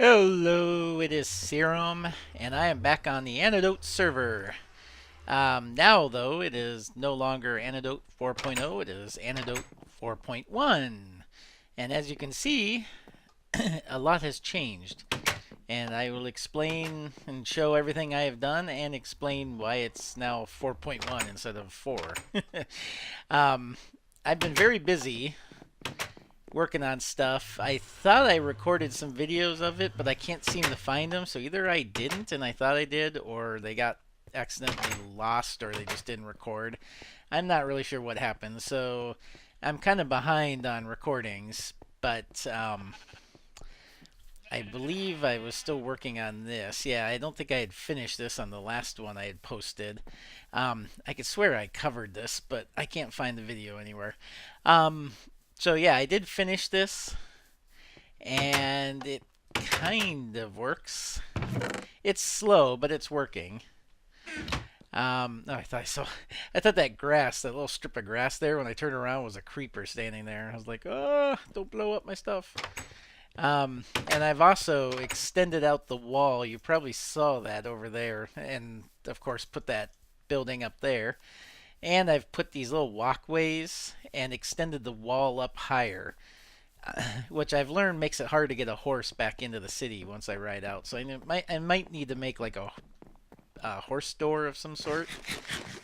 Hello, it is Serum, and I am back on the Antidote server. Now, though, it is no longer Antidote 4.0, it is Antidote 4.1. And as you can see, a lot has changed. And I will explain and show everything I have done and explain why it's now 4.1 instead of 4. I've been very busy working on stuff. I thought I recorded some videos of it, but I can't seem to find them. So either I didn't and I thought I did, or they got accidentally lost, or they just didn't record. I'm not really sure what happened. So I'm kind of behind on recordings, but I believe I was still working on this. Yeah, I don't think I had finished this on the last one I had posted. I could swear I covered this, but I can't find the video anywhere. So yeah, I did finish this, and it kind of works. It's slow, but it's working. Oh, I thought that grass, that little strip of grass there, when I turned around, was a creeper standing there. I was like, oh, don't blow up my stuff. And I've also extended out the wall. You probably saw that over there, and of course put that building up there. And I've put these little walkways and extended the wall up higher, which I've learned makes it hard to get a horse back into the city once I ride out. So I might need to make like a horse door of some sort.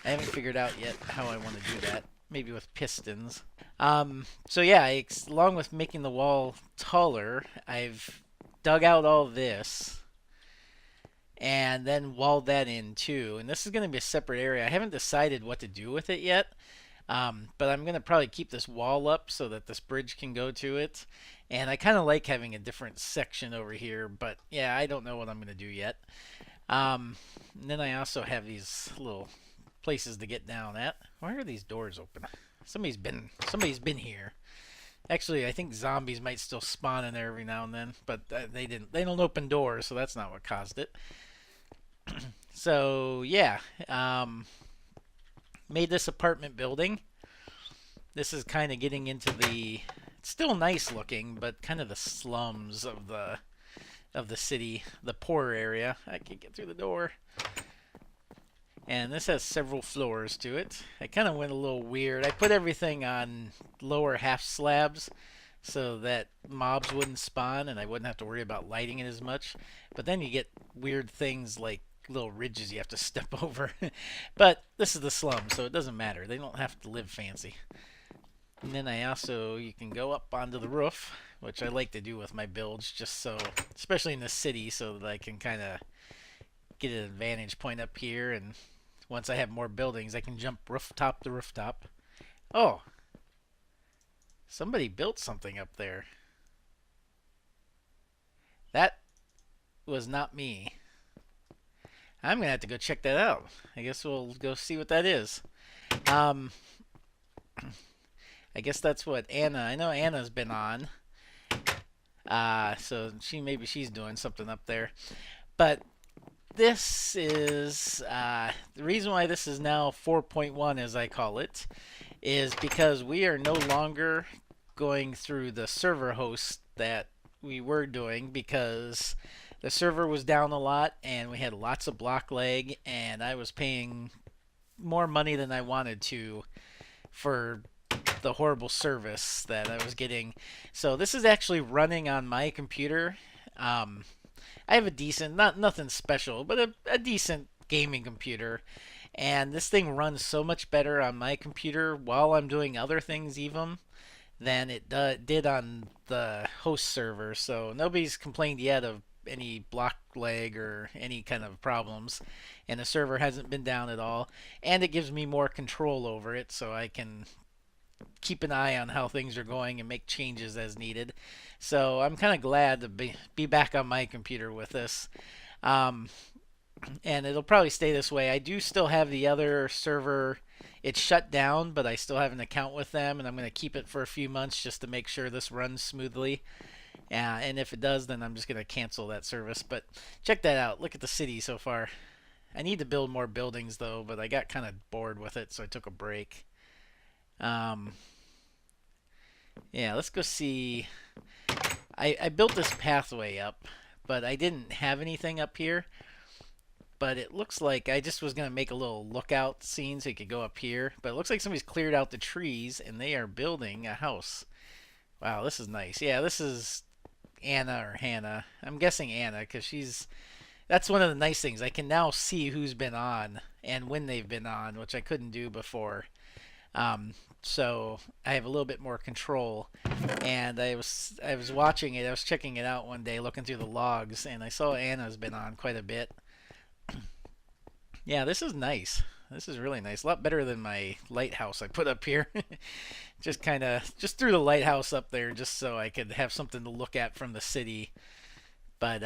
I haven't figured out yet how I want to do that. Maybe with pistons. So yeah, along with making the wall taller, I've dug out all this and then walled that in too. And this is going to be a separate area. I haven't decided what to do with it yet, but I'm going to probably keep this wall up so that this bridge can go to it. And I kind of like having a different section over here, but yeah, I don't know what I'm going to do yet. And then I also have these little places to get down at. Why are these doors open? Somebody's been here. Actually, I think zombies might still spawn in there every now and then, but they don't open doors, so that's not what caused it. So yeah, made this apartment building. This is kind of getting into it's still nice looking, but kind of the slums of the city, the poorer area. I can't get through the door. And this has several floors to it. I kind of went a little weird. I put everything on lower half slabs so that mobs wouldn't spawn and I wouldn't have to worry about lighting it as much. But then you get weird things like little ridges you have to step over. But this is the slum, so it doesn't matter. They don't have to live fancy. And then you can go up onto the roof, which I like to do with my builds, just so, especially in the city, so that I can kind of get an advantage point up here, and once I have more buildings, I can jump rooftop to rooftop. Oh, somebody built something up there. That was not me. I'm gonna have to go check that out. I guess we'll go see what that is. I guess that's what Anna. I know Anna's been on. So maybe she's doing something up there. But this is the reason why this is now 4.1, as I call it, is because we are no longer going through the server host that we were doing, because the server was down a lot and we had lots of block lag, and I was paying more money than I wanted to for the horrible service that I was getting. So this is actually running on my computer. I have a decent, nothing special, but a decent gaming computer. And this thing runs so much better on my computer while I'm doing other things even than it did on the host server. So nobody's complained yet of any block lag or any kind of problems. And the server hasn't been down at all. And it gives me more control over it, so I can keep an eye on how things are going and make changes as needed. So I'm kind of glad to be back on my computer with this. Um, and it'll probably stay this way. I do still have the other server. It's shut down, but I still have an account with them, and I'm going to keep it for a few months just to make sure this runs smoothly. And if it does, then I'm just going to cancel that service. But check that out. Look at the city so far. I need to build more buildings though, but I got kind of bored with it, so I took a break. Um, yeah, let's go see. I built this pathway up, but I didn't have anything up here. But it looks like I just was going to make a little lookout scene so you could go up here. But it looks like somebody's cleared out the trees and they are building a house. Wow, this is nice. Yeah, this is Anna or Hannah. I'm guessing Anna because she's. That's one of the nice things. I can now see who's been on and when they've been on, which I couldn't do before. Um, so I have a little bit more control. And I was watching it. I was checking it out one day, looking through the logs, and I saw Anna's been on quite a bit. Yeah, this is nice. This is really nice. A lot better than my lighthouse I put up here. Just threw the lighthouse up there just so I could have something to look at from the city. But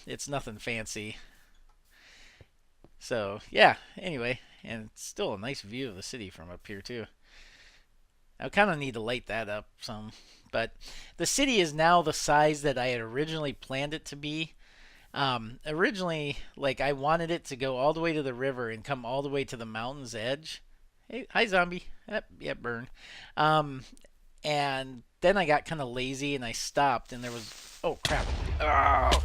it's nothing fancy. So yeah. Anyway, and it's still a nice view of the city from up here too. I kind of need to light that up some. But the city is now the size that I had originally planned it to be. Originally, like I wanted it to go all the way to the river and come all the way to the mountain's edge. Hey, hi zombie. Yep, burn. Um, and then I got kind of lazy and I stopped and there was oh crap. Oh,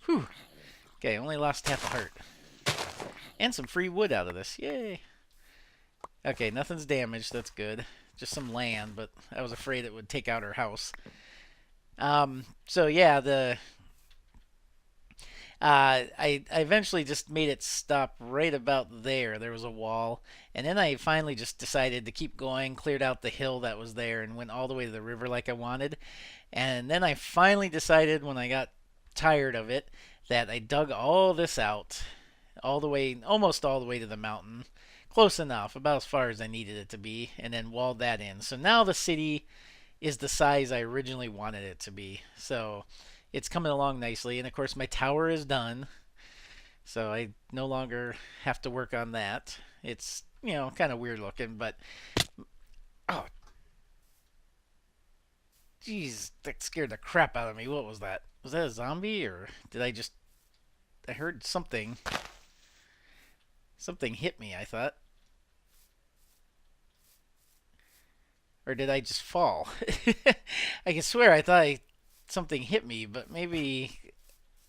whew. Okay, only lost half a heart and some free wood out of this. Yay. Okay, nothing's damaged. That's good. Just some land, but I was afraid it would take out her house. So yeah, the I eventually just made it stop right about there. There was a wall, and then I finally just decided to keep going, cleared out the hill that was there, and went all the way to the river like I wanted. And then I finally decided when I got tired of it that I dug all this out, all the way, almost all the way to the mountain, close enough, about as far as I needed it to be, and then walled that in. So now the city is the size I originally wanted it to be. So it's coming along nicely. And of course, my tower is done. So I no longer have to work on that. It's, kind of weird looking, but oh, jeez, that scared the crap out of me. What was that? Was that a zombie or did I just. I heard something. Something hit me, I thought. Or did I just fall? I can swear I thought something hit me, but maybe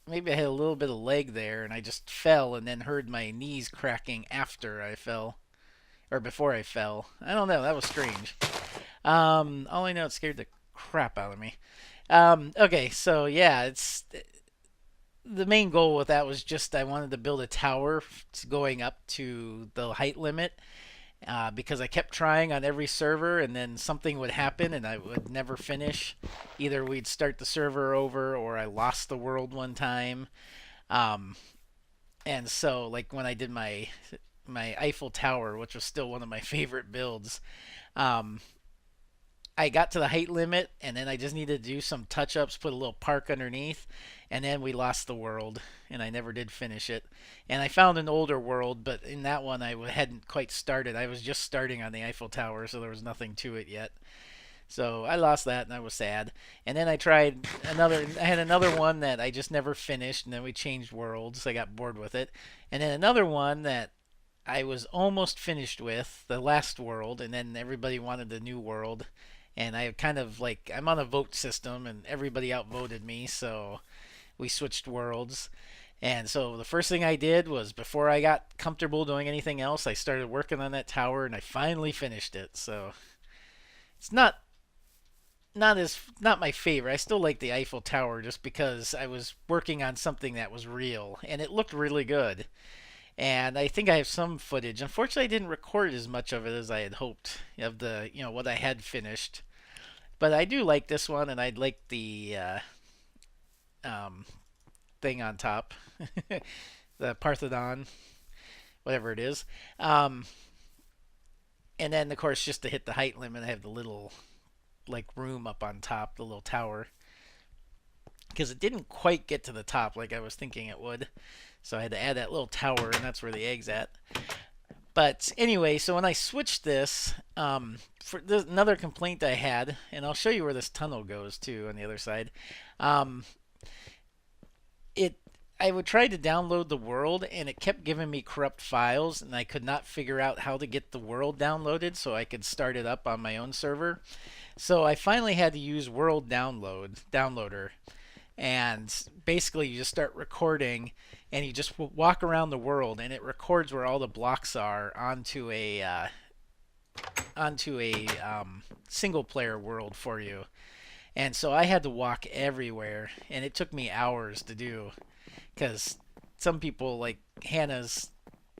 I had a little bit of leg there and I just fell and then heard my knees cracking after I fell or before I fell. I don't know. That was strange. All I know, it scared the crap out of me. Okay, so yeah, it's the main goal with that was just I wanted to build a tower going up to the height limit because I kept trying on every server and then something would happen and I would never finish. Either we'd start the server over or I lost the world one time. Um, and so like when I did my Eiffel Tower, which was still one of my favorite builds, um, I got to the height limit and then I just needed to do some touch ups, put a little park underneath, and then we lost the world and I never did finish it. And I found an older world, but in that one I hadn't quite started. I was just starting on the Eiffel Tower, so there was nothing to it yet. So I lost that and I was sad. And then I tried another. I had another one that I just never finished, and then we changed worlds. I got bored with it. And then another one that I was almost finished with, the last world, and then everybody wanted the new world. And I kind of like I'm on a vote system, and everybody outvoted me, so we switched worlds. And so the first thing I did was before I got comfortable doing anything else, I started working on that tower, and I finally finished it. So it's not my favorite. I still like the Eiffel Tower just because I was working on something that was real and it looked really good. And I think I have some footage. Unfortunately, I didn't record as much of it as I had hoped of the what I had finished. But I do like this one, and I like the um, thing on top, the Parthenon, whatever it is. Um, And then, of course, just to hit the height limit, I have the little like room up on top, the little tower, because it didn't quite get to the top like I was thinking it would. So I had to add that little tower, and that's where the egg's at. But anyway, so when I switched this, there's another complaint I had, and I'll show you where this tunnel goes to on the other side. Um, it I would try to download the world, and it kept giving me corrupt files, and I could not figure out how to get the world downloaded so I could start it up on my own server. So I finally had to use World Downloader, and basically you just start recording, and you just walk around the world, and it records where all the blocks are onto a single player world for you. And so I had to walk everywhere, and it took me hours to do, because some people, like Hannah's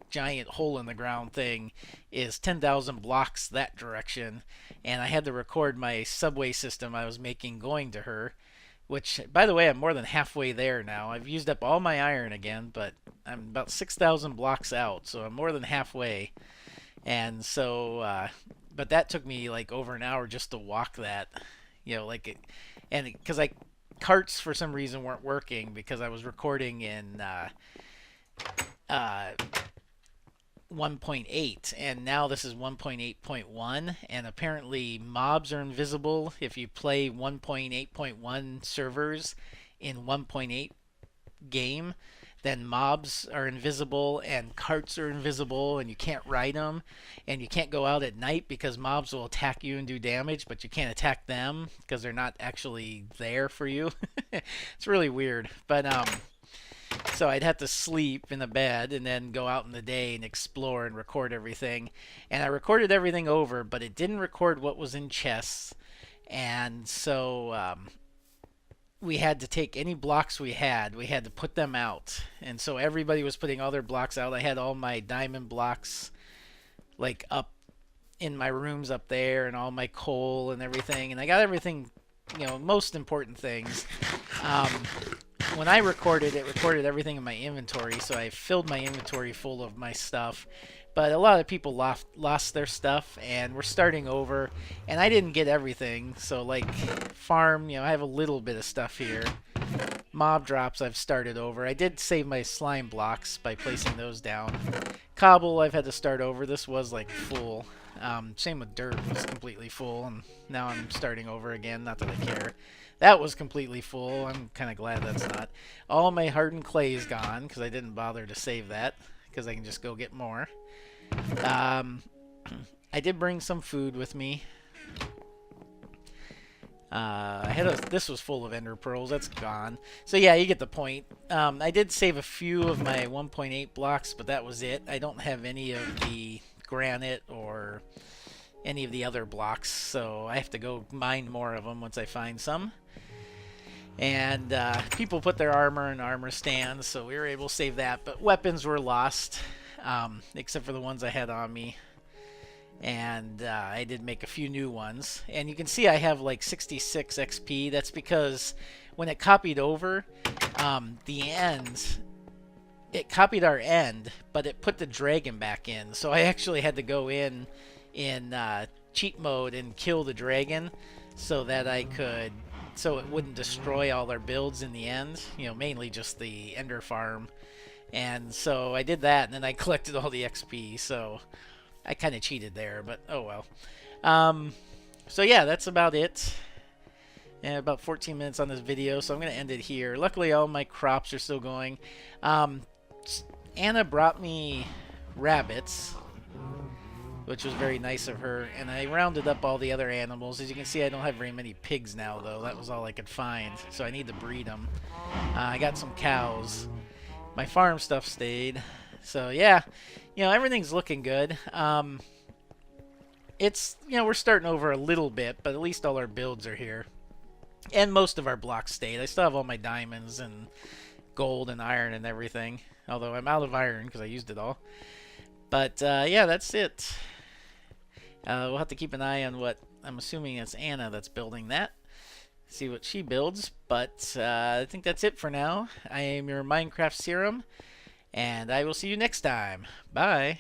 giant hole in the ground thing is 10,000 blocks that direction, and I had to record my subway system I was making going to her, which, by the way, I'm more than halfway there now. I've used up all my iron again, but I'm about 6,000 blocks out, so I'm more than halfway. And so, but that took me like over an hour just to walk that, like it, and because carts for some reason weren't working because I was recording in uh, 1.8, and now this is 1.8.1, and apparently mobs are invisible if you play 1.8.1 servers in 1.8 game. Then mobs are invisible and carts are invisible, and you can't ride them, and you can't go out at night because mobs will attack you and do damage, but you can't attack them because they're not actually there for you. It's really weird. But so I'd have to sleep in a bed and then go out in the day and explore and record everything. And I recorded everything over, but it didn't record what was in chests. And so we had to take any blocks we had to put them out. And so everybody was putting all their blocks out. I had all my diamond blocks like up in my rooms up there, and all my coal and everything. And I got everything, most important things. When I recorded, it recorded everything in my inventory, so I filled my inventory full of my stuff. But a lot of people lost their stuff, and we're starting over, and I didn't get everything. So like farm, I have a little bit of stuff here. Mob drops, I've started over. I did save my slime blocks by placing those down. Cobble, I've had to start over. This was like full. Same with dirt, it was completely full, and now I'm starting over again. Not that I care. That was completely full. I'm kind of glad that's not. All my hardened clay is gone because I didn't bother to save that because I can just go get more. I did bring some food with me. This was full of ender pearls. That's gone. So yeah, you get the point. I did save a few of my 1.8 blocks, but that was it. I don't have any of the granite or any of the other blocks, so I have to go mine more of them once I find some. And people put their armor in armor stands, so we were able to save that. But weapons were lost, except for the ones I had on me. And I did make a few new ones. And you can see I have like 66 XP. That's because when it copied over, the end, it copied our end, but it put the dragon back in. So I actually had to go in cheat mode and kill the dragon so that I could, so it wouldn't destroy all our builds in the end, mainly just the ender farm. And so I did that, and then I collected all the XP, so I kind of cheated there, but oh well. So yeah, that's about it. Yeah, about 14 minutes on this video, so I'm going to end it here. Luckily, all my crops are still going. Anna brought me rabbits, which was very nice of her, and I rounded up all the other animals. As you can see, I don't have very many pigs now, though. That was all I could find, so I need to breed them. I got some cows. My farm stuff stayed. So yeah, everything's looking good. It's, we're starting over a little bit, but at least all our builds are here. And most of our blocks stayed. I still have all my diamonds and gold and iron and everything. Although I'm out of iron because I used it all. But yeah, that's it. We'll have to keep an eye on what, I'm assuming it's Anna that's building that. See what she builds. But I think that's it for now. I am your Minecraft Serum. And I will see you next time. Bye.